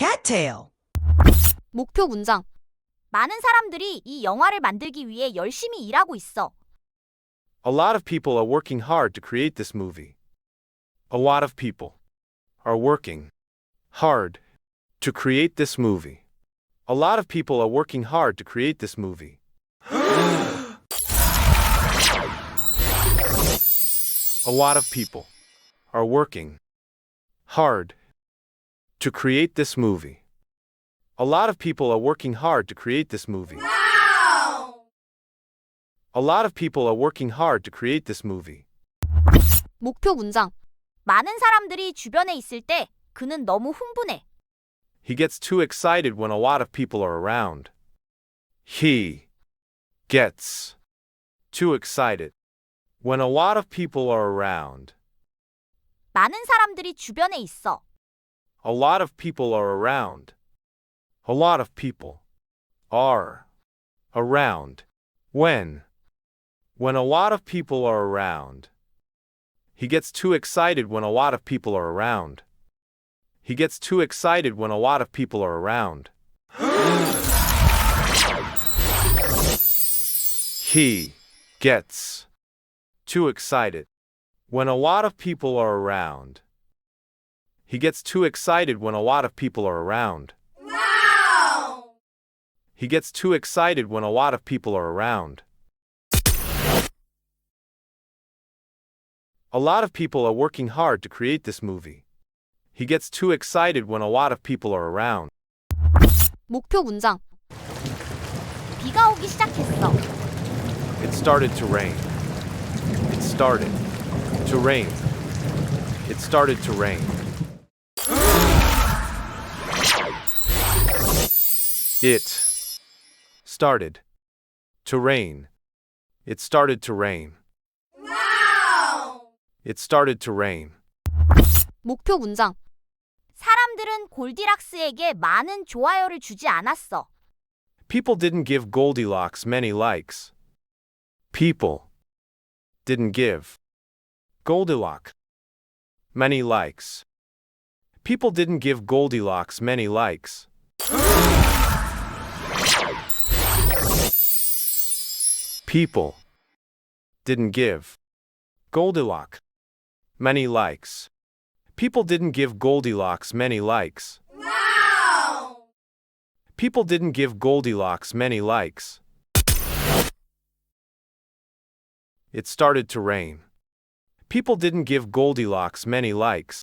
CATtail. 목표 문장. 많은 사람들이 이 영화를 만들기 위해 열심히 일하고 있어. A lot of people are working hard to create this movie. A lot of people are working hard to create this movie. A lot of people are working hard to create this movie. A lot of people are working hard to create this movie. A lot of people are working hard to create this movie. A lot of people are working hard to create this movie. 목표 문장. 많은 사람들이 주변에 있을 때 그는 너무 흥분해. He gets too excited when a lot of people are around. He gets too excited when a lot of people are around. 많은 사람들이 주변에 있어. A lot of people are around. A lot of people are around. When a lot of people are around. He gets too excited when a lot of people are around. He gets too excited when a lot of people are around. He gets too excited when a lot of people are around. He gets too excited when a lot of people are around. He gets too excited when a lot of people are around. A lot of people are working hard to create this movie. He gets too excited when a lot of people are around. 목표 문장. 비가 오기 시작했어. It started to rain. It started to rain. It started to rain. It started to rain. It started to rain. It started to rain. 목표 문장. 사람들은 골디락스에게 많은 좋아요를 주지 않았어. People didn't give Goldilocks many likes. People didn't give Goldilocks many likes. People didn't give Goldilocks many likes. People didn't give Goldilocks many likes. People didn't give Goldilocks many likes. People didn't give Goldilocks many likes. It started to rain. People didn't give Goldilocks many likes.